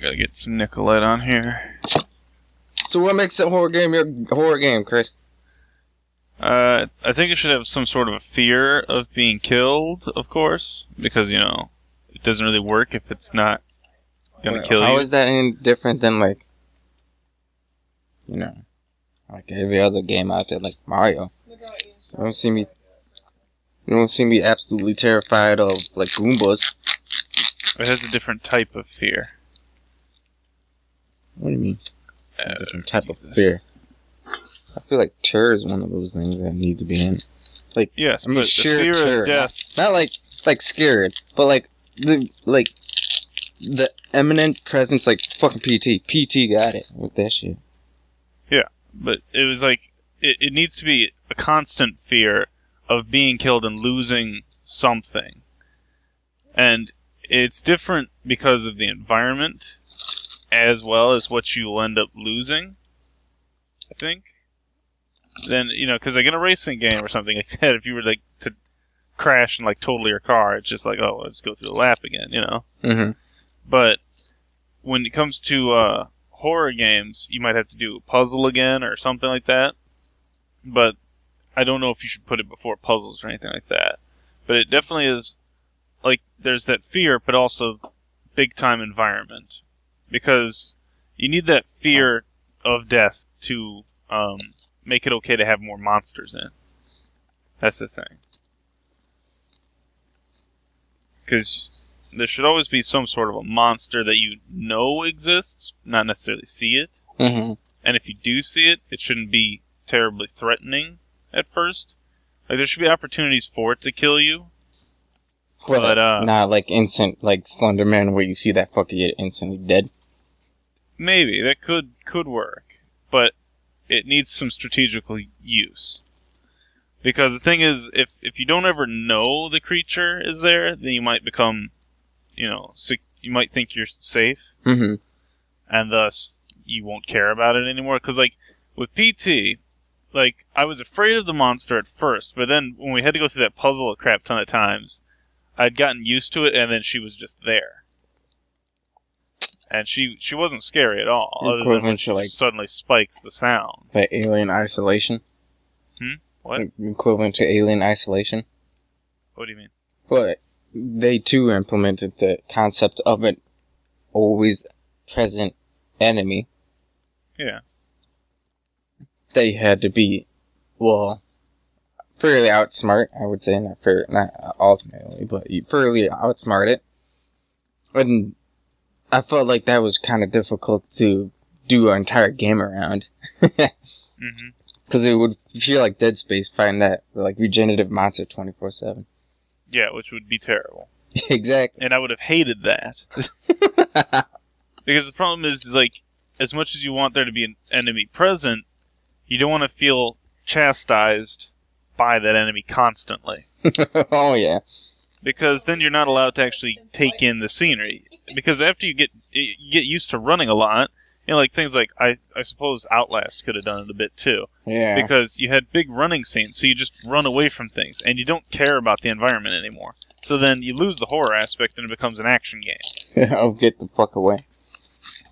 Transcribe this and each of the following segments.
gotta get some Nicolette on here. So what makes a horror game your horror game, Chris? I think it should have some sort of a fear of being killed, of course, because, it doesn't really work if it's not gonna kill you. How is that any different than, like every other game out there, like Mario? You don't see me absolutely terrified of, like, Goombas. It has a different type of fear. What do you mean? A different type of fear. I feel like terror is one of those things that need to be in. Like, yes, I mean, but the fear terror, of death. Not like scared, but like the imminent presence, like fucking PT. PT got it with that shit. Yeah, but it was like it needs to be a constant fear of being killed and losing something, and it's different because of the environment as well as what you will end up losing, I think. Then, because like in a racing game or something like that, if you were like to crash and like total your car, it's just like, oh, let's go through the lap again, Mm-hmm. But when it comes to horror games, you might have to do a puzzle again or something like that. But I don't know if you should put it before puzzles or anything like that. But it definitely is, like, there's that fear, but also big-time environment. Because you need that fear of death to make it okay to have more monsters in. That's the thing. Because there should always be some sort of a monster that you know exists, not necessarily see it. Mm-hmm. And if you do see it, it shouldn't be terribly threatening at first. Like, there should be opportunities for it to kill you. Well, but, not like instant, like Slender Man, where you see that fucker get instantly dead. Maybe. That could work. But it needs some strategical use. Because the thing is, if you don't ever know the creature is there, then you might become, you might think you're safe. Mm-hmm. And thus, you won't care about it anymore. Because, like, with PT, like, I was afraid of the monster at first, but then when we had to go through that puzzle a crap ton of times, I'd gotten used to it, and then she was just there. And she wasn't scary at all, other than when she suddenly spikes the sound. Like Alien Isolation? What? Equivalent to Alien Isolation? What do you mean? Well, they too implemented the concept of an always present enemy. Yeah. They had to be, well, fairly outsmart, I would say. Not ultimately, but you fairly outsmarted. And I felt like that was kind of difficult to do an entire game around. Mm-hmm. Because it would feel like Dead Space fighting that, like, regenerative monster 24/7. Yeah, which would be terrible. Exactly. And I would have hated that. Because the problem is, like, as much as you want there to be an enemy present, you don't want to feel chastised by that enemy constantly. Oh, yeah. Because then you're not allowed to actually take in the scenery. Because after you get used to running a lot, like things like, I suppose Outlast could have done it a bit too. Yeah. Because you had big running scenes, so you just run away from things, and you don't care about the environment anymore. So then you lose the horror aspect, and it becomes an action game. Oh, get the fuck away.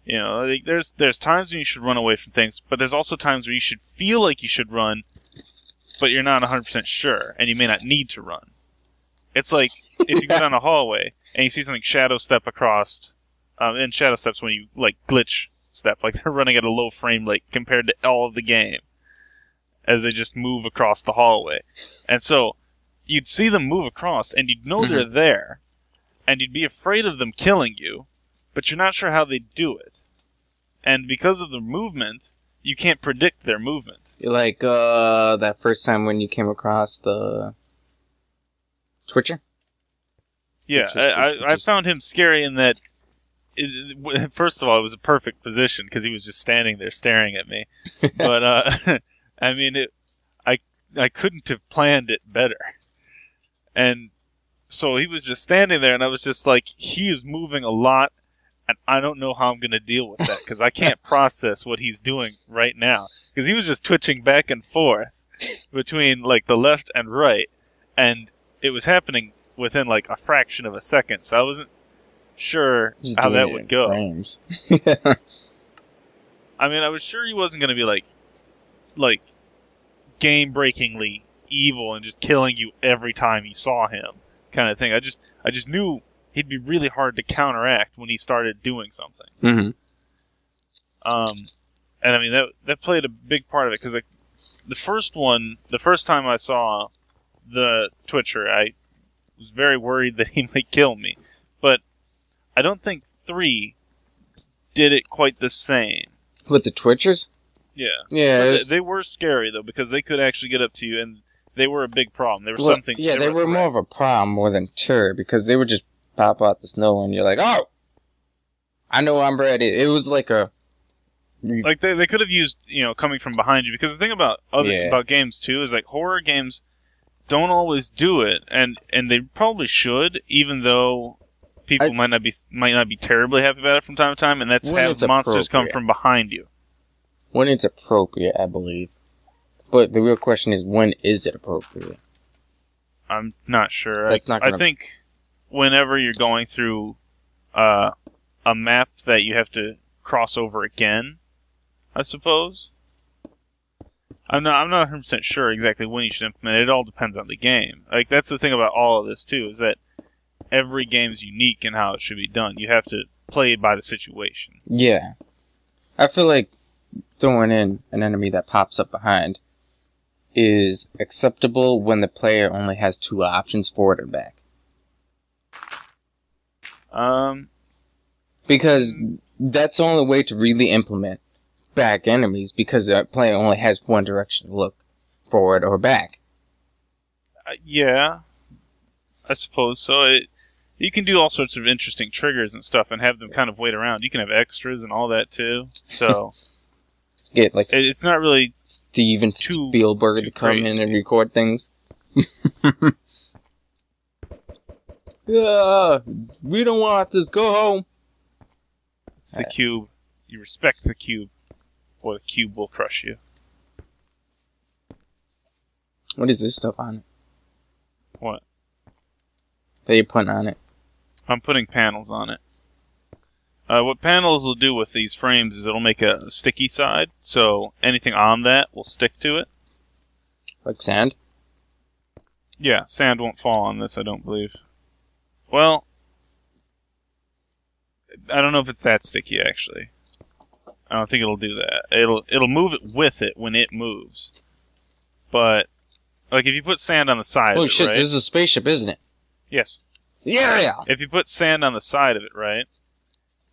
Like, there's times when you should run away from things, but there's also times where you should feel like you should run, but you're not 100% sure, and you may not need to run. It's like, if you go down a hallway, and you see something shadow step across, and shadow steps when you, like, glitch step, like they're running at a low frame rate compared to all of the game, as they just move across the hallway. And so, you'd see them move across, and you'd know they're there, and you'd be afraid of them killing you, but you're not sure how they do it. And because of the movement, you can't predict their movement. Like, that first time when you came across the Twitcher? Yeah, I found him scary in that, first of all, it was a perfect position, because he was just standing there staring at me. But, I mean, I couldn't have planned it better. And so he was just standing there, and I was just like, he is moving a lot, and I don't know how I'm going to deal with that, because I can't process what he's doing right now. Because he was just twitching back and forth between, like, the left and right, and it was happening within, like, a fraction of a second, so I wasn't sure Just how doing that it would in go. frames. I mean, I was sure he wasn't going to be like game-breakingly evil and just killing you every time you saw him, kind of thing. I just knew he'd be really hard to counteract when he started doing something. Mm-hmm. And I mean that played a big part of it because like the first time I saw the Twitcher, I was very worried that he might kill me, but I don't think 3 did it quite the same. With the Twitchers? Yeah. Yeah. They were scary though because they could actually get up to you, and they were a big problem. They were something. Yeah, they were more of a problem more than terror because they would just pop out the snow and you're like, oh, I know I'm ready. It was like a. Like they could have used coming from behind you, because the thing about about games too is like horror games don't always do it, and they probably should, even though people might not be terribly happy about it from time to time, and that's have monsters come from behind you. When it's appropriate, I believe. But the real question is, when is it appropriate? I'm not sure. That's not gonna... I think whenever you're going through a map that you have to cross over again, I suppose. I'm not 100% sure exactly when you should implement it. It all depends on the game. Like, that's the thing about all of this, too, is that every game's unique in how it should be done. You have to play by the situation. Yeah. I feel like throwing in an enemy that pops up behind is acceptable when the player only has 2 options, forward and back. Because that's the only way to really implement back enemies, because the player only has one direction to look, forward or back. Yeah, I suppose so. You can do all sorts of interesting triggers and stuff and have them kind of wait around. You can have extras and all that too. So get like it's not really Steven Spielberg to come in and record things. Yeah, we don't want this. Go home. It's the cube. You respect the cube, or the cube will crush you. What is this stuff on it? What? That you're putting on it? I'm putting panels on it. What panels will do with these frames is it'll make a sticky side, so anything on that will stick to it. Like sand? Yeah, sand won't fall on this, I don't believe. Well, I don't know if it's that sticky, actually. I don't think it'll do that. It'll move it with it when it moves. But, like, if you put sand on the side of it, shit, right? this is a spaceship, isn't it? Yes. Yeah! If you put sand on the side of it, right,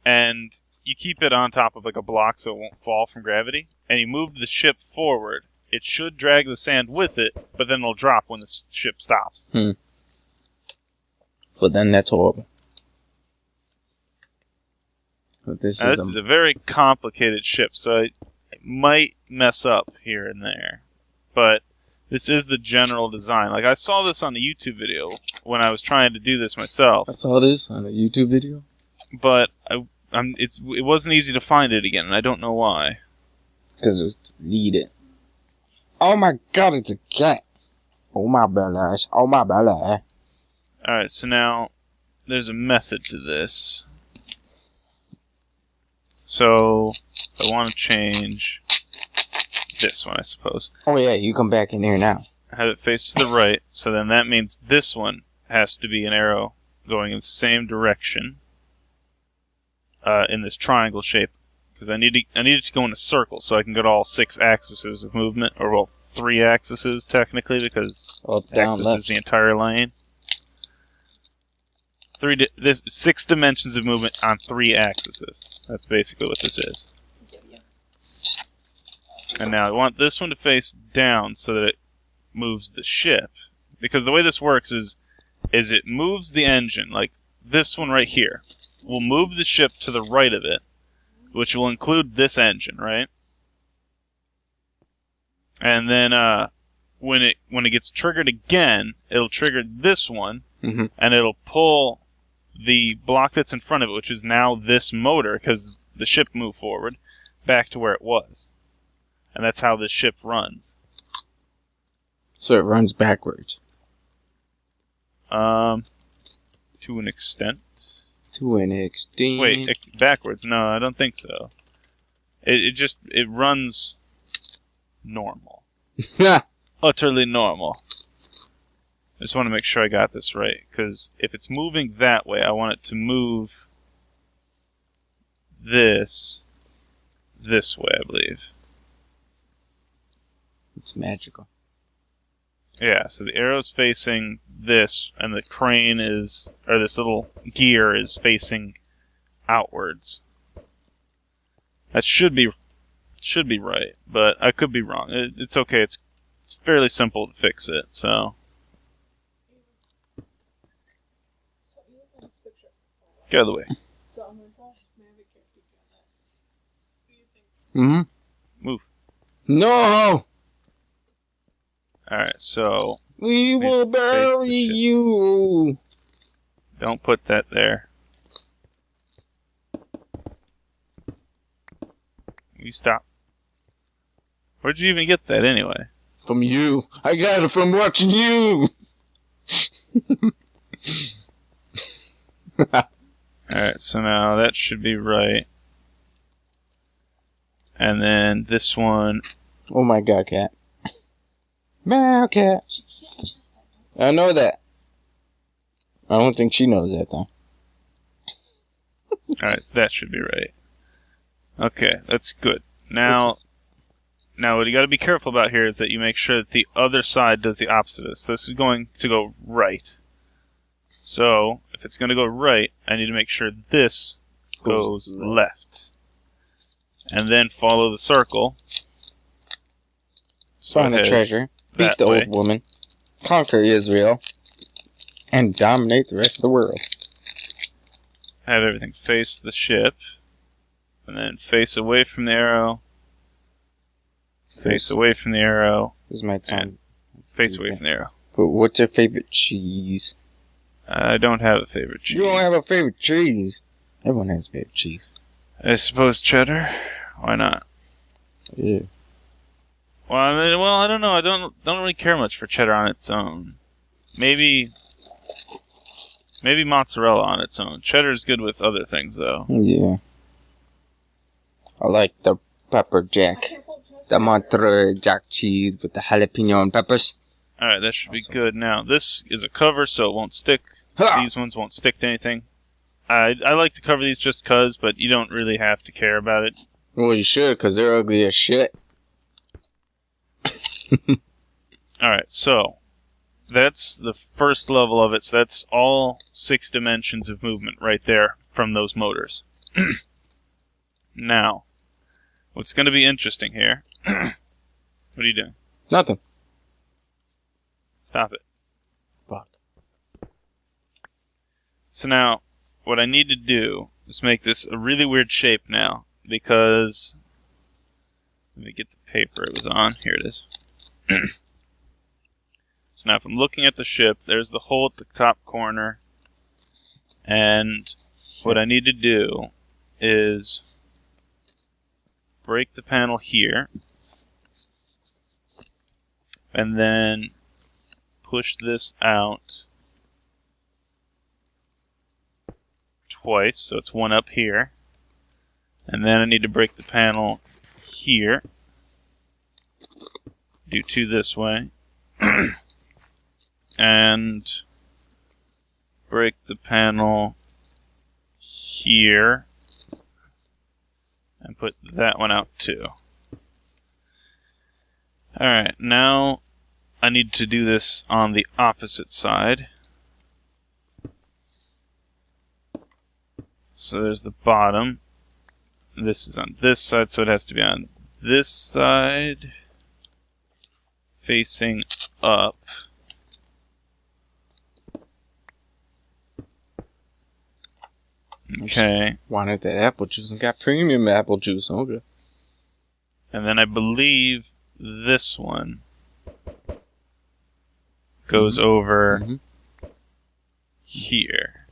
and you keep it on top of, like, a block so it won't fall from gravity, and you move the ship forward, it should drag the sand with it, but then it'll drop when the ship stops. But then that's horrible. But this is a very complicated ship, so it might mess up here and there. But this is the general design. Like, I saw this on a YouTube video when I was trying to do this myself. I saw this on a YouTube video? But it wasn't easy to find it again, and I don't know why. Because it was deleted. Oh my god, it's a cat! Oh my belly. Oh my belly. Alright, so now there's a method to this. So, I want to change this one, I suppose. Oh yeah, you come back in here now. Have it face to the right, so then that means this one has to be an arrow going in the same direction in this triangle shape, because I need it to go in a circle so I can get all 6 axes of movement, or well, 3 axes technically, because axis is the entire lane. 6 dimensions of movement on 3 axes. That's basically what this is. And now I want this one to face down so that it moves the ship. Because the way this works is it moves the engine, like this one right here, will move the ship to the right of it, which will include this engine, right? And then when it gets triggered again, it'll trigger this one, and it'll pull the block that's in front of it, which is now this motor, because the ship moved forward, back to where it was. And that's how this ship runs. So it runs backwards? To an extent. To an extent. Wait, backwards? No, I don't think so. It runs normal. Utterly normal. I just want to make sure I got this right, because if it's moving that way, I want it to move this way, I believe. It's magical. Yeah, so the arrow's facing this, and the crane is, or this little gear is facing outwards. That should be right, but I could be wrong. It's okay. It's fairly simple to fix it. So get out of the way. Mm-hmm. Move. No. All right. So we will bury you. Don't put that there. You stop. Where'd you even get that anyway? From you. I got it from watching you. Alright, so now that should be right. And then this one. Oh my god, cat. Meow, cat. I know that. I don't think she knows that, though. Alright, that should be right. Okay, that's good. Now what you gotta be careful about here is that you make sure that the other side does the opposite of this. So this is going to go right. So, if it's going to go right, I need to make sure this goes left. And then follow the circle. Find the treasure, beat the old woman, conquer Israel, and dominate the rest of the world. Have everything face the ship. And then face away from the arrow. Face away from the arrow. This might sound... Face away from the arrow. But what's your favorite cheese? I don't have a favorite cheese. You don't have a favorite cheese? Everyone has a favorite cheese. I suppose cheddar? Why not? Yeah. Well, I don't know. I don't really care much for cheddar on its own. Maybe mozzarella on its own. Cheddar's good with other things, though. Yeah. I like the pepper jack. The Monterey Jack cheese with the jalapeno and peppers. Alright, that should be good. Now, this is a cover, so it won't stick. Ha! These ones won't stick to anything. I like to cover these just cuz, but you don't really have to care about it. Well, you should, because they're ugly as shit. Alright, so that's the first level of it. So that's all 6 dimensions of movement right there from those motors. Now, what's going to be interesting here... What are you doing? Nothing. Stop it. Fuck. So now, what I need to do is make this a really weird shape now, because... Let me get the paper it was on. Here it is. So now if I'm looking at the ship, there's the hole at the top corner, and what I need to do is break the panel here, and then push this out twice, so it's one up here, and then I need to break the panel here, do 2 this way, and break the panel here, and put that one out too. Alright, now I need to do this on the opposite side. So there's the bottom. This is on this side, so it has to be on this side, facing up. Okay. Wanted that apple juice and got premium apple juice. Okay. And then I believe this one goes over here.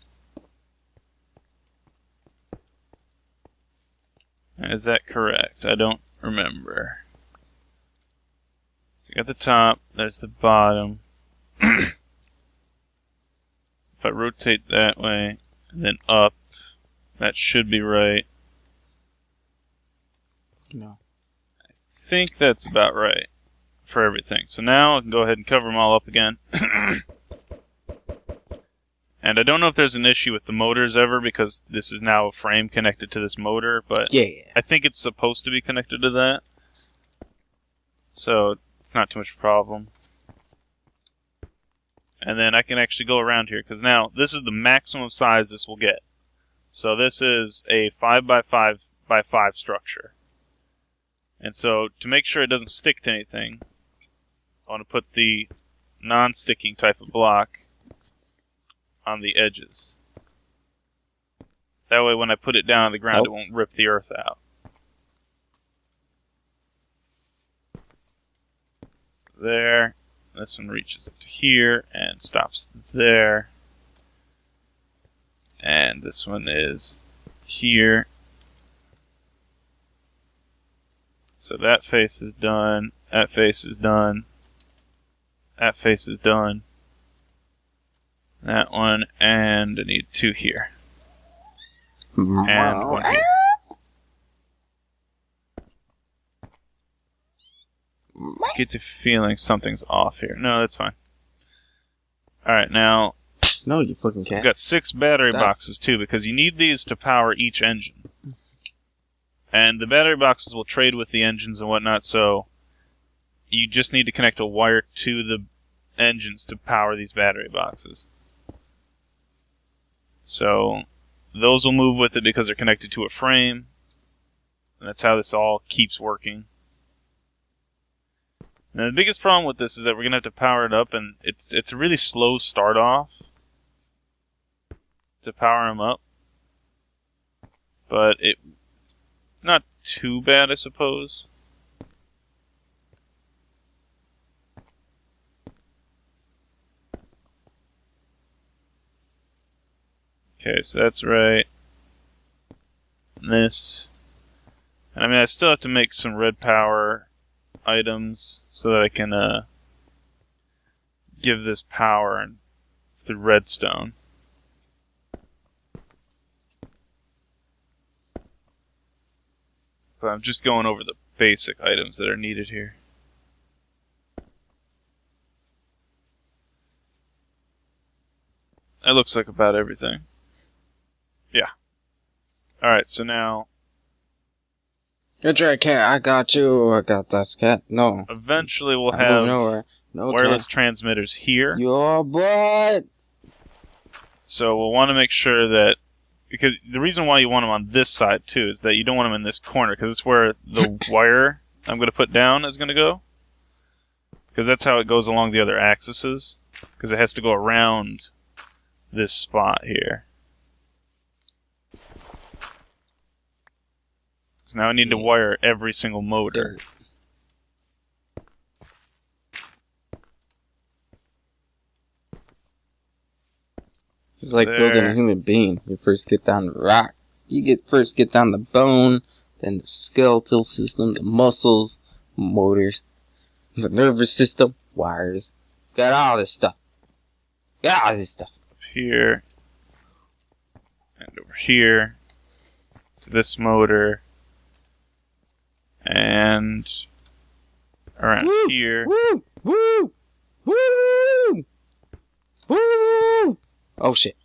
Is that correct? I don't remember. So you got the top, there's the bottom. If I rotate that way, And then up. That should be right. No. I think that's about right for everything. So now I can go ahead and cover them all up again. And I don't know if there's an issue with the motors ever, because this is now a frame connected to this motor, but Yeah. I think it's supposed to be connected to that. So it's not too much of a problem. And then I can actually go around here, because now this is the maximum size this will get. So this is a 5x5x5 structure. And so to make sure it doesn't stick to anything, I want to put the non-sticking type of block on the edges. That way when I put it down on the ground, it won't rip the earth out. So there. This one reaches up to here and stops there. And this one is here. So that face is done. That face is done. That face is done. That one, and I need 2 here. And 1 here. Get the feeling something's off here. No, that's fine. Alright, now... No, you fucking cat. I've got 6 battery boxes, too, because you need these to power each engine. And the battery boxes will trade with the engines and whatnot, so... You just need to connect a wire to the engines to power these battery boxes. So, those will move with it because they're connected to a frame. And that's how this all keeps working. Now, the biggest problem with this is that we're going to have to power it up, and it's a really slow start off to power them up. But it's not too bad, I suppose. Okay, so that's right. And this. And I mean, I still have to make some red power items so that I can give this power through redstone. But I'm just going over the basic items that are needed here. That looks like about everything. Yeah. Alright, so now... Good try, cat. I got you. I got that cat. No. Eventually we'll have wireless cat. transmitters here. Your butt! So we'll want to make sure that... Because the reason why you want them on this side, too, is that you don't want them in this corner, because it's where the wire I'm going to put down is going to go. Because that's how it goes along the other axes. Because it has to go around this spot here. So now I need to wire every single motor. It's like building a human being. You first get down the rock. First get down the bone, then the skeletal system, the muscles, motors, the nervous system, wires. Got all this stuff. Got all this stuff. Up here. And over here. To this motor. And around here. Woo! Woo! Woo! Woo! Oh shit.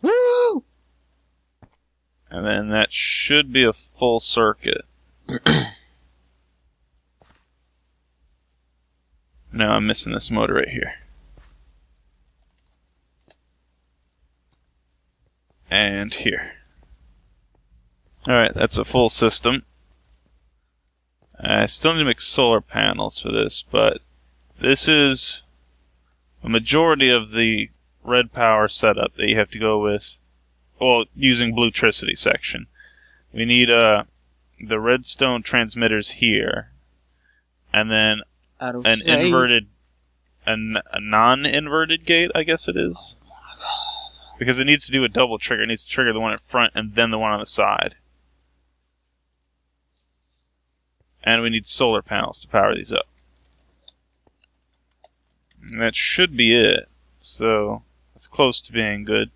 Woo! And then that should be a full circuit. No, I'm missing this motor right here. And here. Alright, that's a full system. I still need to make solar panels for this, but this is a majority of the red power setup that you have to go with, well, using Bluetricity section. We need the redstone transmitters here, and then an inverted, a non-inverted gate, I guess it is. Because it needs to do a double trigger. It needs to trigger the one in front and then the one on the side. And we need solar panels to power these up. And that should be it. So, it's close to being good.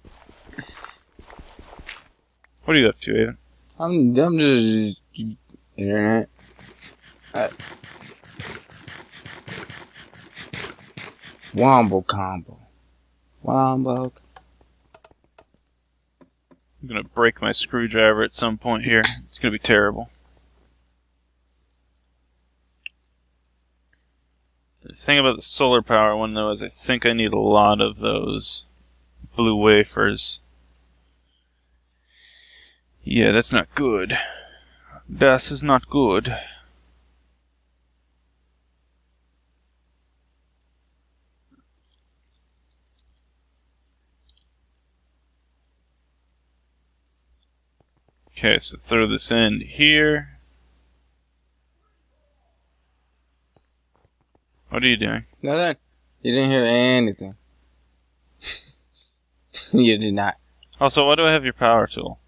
What are you up to, Aiden? I'm just internet. Wombo combo. Wombo. I'm gonna break my screwdriver at some point here. It's gonna be terrible. The thing about the solar power one, though, is I think I need a lot of those blue wafers. Yeah, that's not good. Das is not good. Okay, so throw this in here. What are you doing? Nothing. You didn't hear anything. You did not. Also, why do I have your power tool?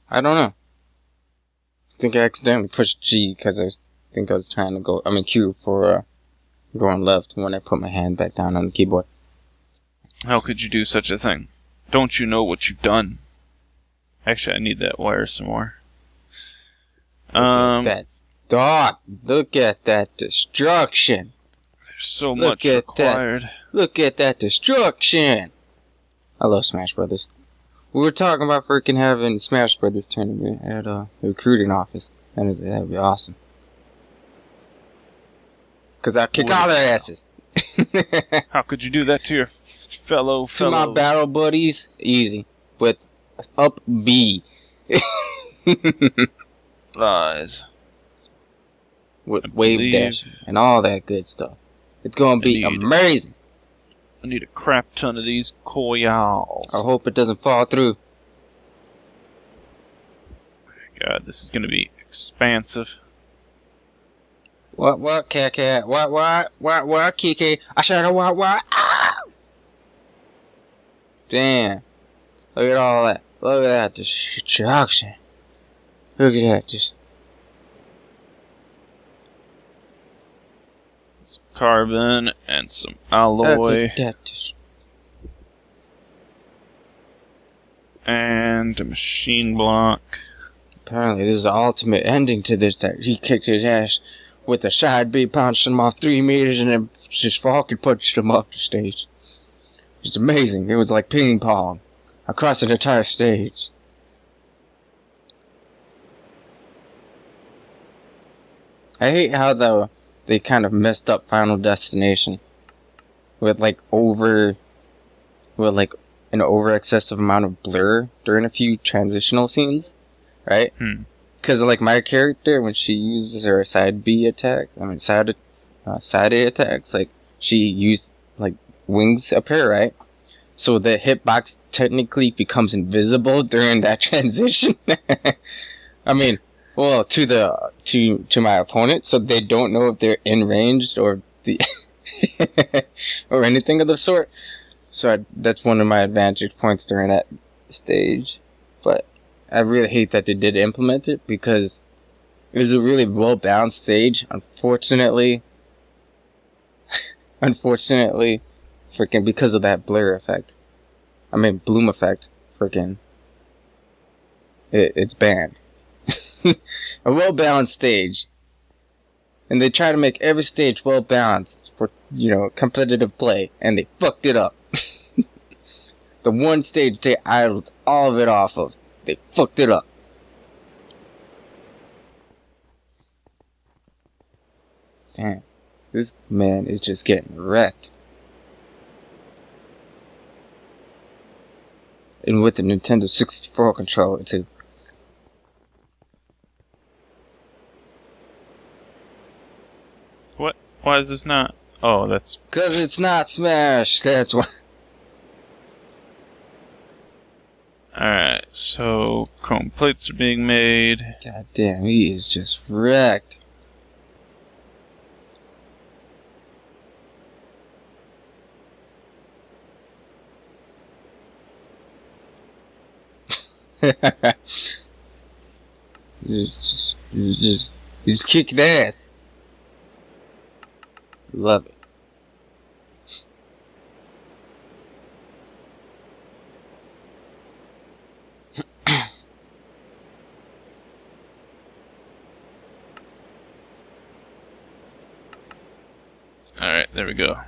I don't know. I think I accidentally pushed G because I was trying to go. Q for going left when I put my hand back down on the keyboard. How could you do such a thing? Don't you know what you've done? Actually, I need that wire some more. Look at that destruction. There's so much required. Look at that destruction. I love Smash Brothers. We were talking about freaking having Smash Brothers tournament at the recruiting office. And that'd be awesome. Because I'll kick all their asses. How could you do that to your fellow? To my battle buddies, easy. With up B. Lies. With wave dash and all that good stuff. It's gonna be amazing. I need a crap ton of these coils. I hope it doesn't fall through. God, this is gonna be expansive. What, cat? What, Kiki? I said, what? Ah! Damn. Look at all that. Look at that destruction. Look at that. Just some carbon and some alloy. And a machine block. Apparently, this is the ultimate ending to this. That he kicked his ass with a side B, punched him off 3 meters, and then just fucking punched him off the stage. It's amazing. It was like ping pong across an entire stage. I hate how they kind of messed up Final Destination with an over excessive amount of blur during a few transitional scenes, right? Because like my character, when she uses her side B attacks, side A attacks, like she used like wings appear, right? So the hitbox technically becomes invisible during that transition. Well, to my opponent, so they don't know if they're in range or the or anything of the sort. So that's one of my advantage points during that stage. But I really hate that they did implement it because it was a really well balanced stage. Unfortunately, freaking because of that blur effect. Bloom effect. Freaking, it's banned. A well-balanced stage, and they try to make every stage well-balanced for competitive play, and they fucked it up. The one stage they idled all of it off of, they fucked it up. Damn, this man is just getting wrecked. And with the Nintendo 64 controller too. What? Why is this not? Oh, that's... Because it's not Smash, that's why. Alright, so chrome plates are being made. God damn, he is just wrecked. He's kicking ass. Love it. There we go.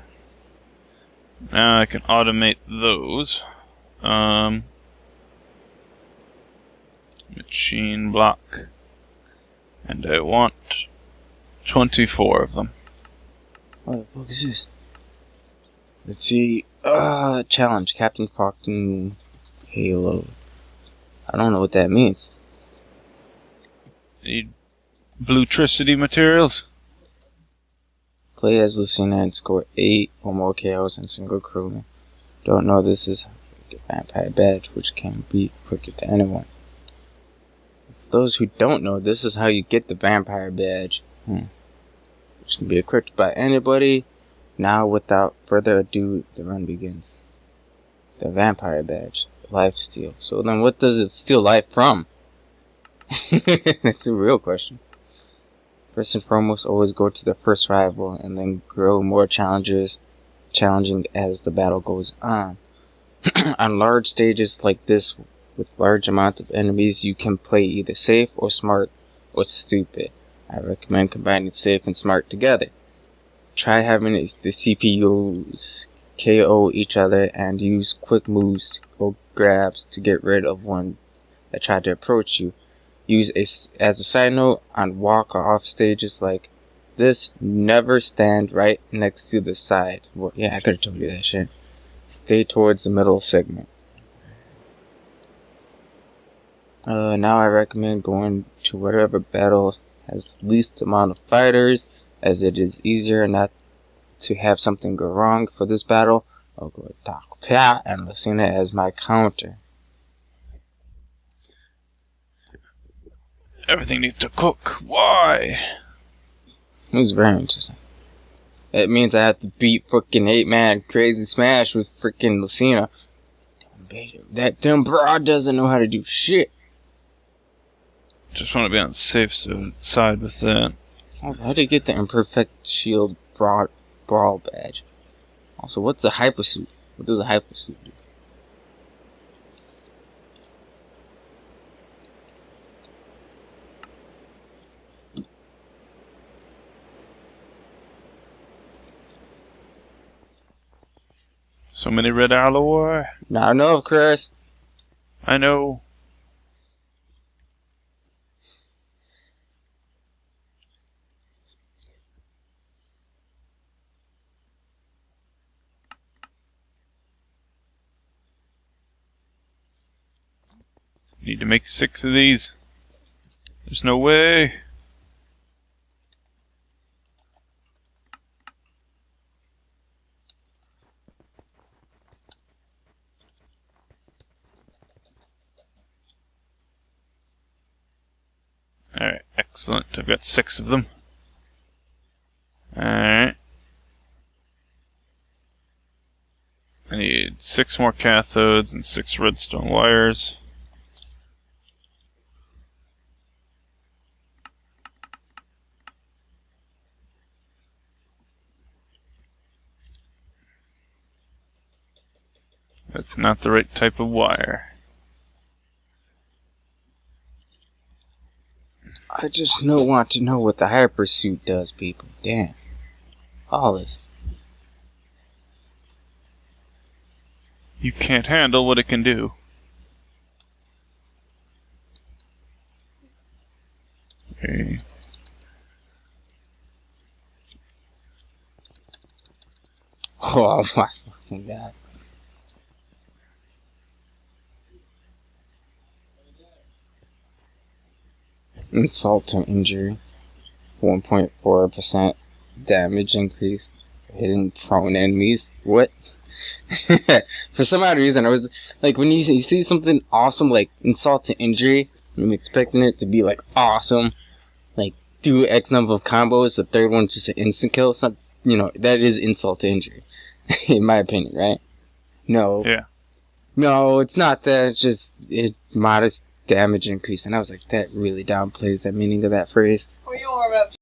Now I can automate those. Machine block. And I want 24 of them. What the fuck is this? Let's see. Challenge. Captain Falcon Halo. I don't know what that means. Need bluetricity materials? Play as Lucina and score 8 or more KOs in single crewman. Don't know this is a vampire badge, which can be equipped to anyone. For those who don't know, this is how you get the vampire badge. Which can be equipped by anybody. Now, without further ado, the run begins. The vampire badge. Life steal. So then what does it steal life from? That's a real question. First and foremost, always go to the first rival and then grow more challenging as the battle goes on. On large stages like this, with large amounts of enemies, you can play either safe or smart or stupid. I recommend combining safe and smart together. Try having the CPUs KO each other and use quick moves or grabs to get rid of one that tried to approach you. Use as a side note, on walk or off stages like this, never stand right next to the side. Well, yeah, I could have told you that shit. Stay towards the middle segment. Now I recommend going to whatever battle has the least amount of fighters, as it is easier not to have something go wrong. For this battle, I'll go with Doc Pat and Lucina as my counter. Everything needs to cook. Why? It was very interesting. It means I have to beat fucking 8-man Crazy Smash with freaking Lucina. That dumb broad doesn't know how to do shit. Just want to be on the safe side with that. Also, how do you get the Imperfect Shield Brawl badge? Also, what's a hypersuit? What does a hypersuit do? So many red alloy. Not enough, Chris. I know. Need to make 6 of these. There's no way. Alright, excellent. I've got 6 of them. Alright. I need 6 more cathodes and 6 redstone wires. That's not the right type of wire. I just want to know what the hypersuit does, people. Damn. All this. You can't handle what it can do. Okay. Oh my fucking god. Insult to injury. 1.4% damage increase. Hidden prone enemies. What? For some odd reason, I was like, when you see something awesome like insult to injury, I'm expecting it to be like awesome, like do X number of combos. The third one's just an instant kill. It's not, that is insult to injury, in my opinion, right? No. Yeah. No, it's not that. It's just modest damage increase, and I was like, that really downplays the meaning of that phrase.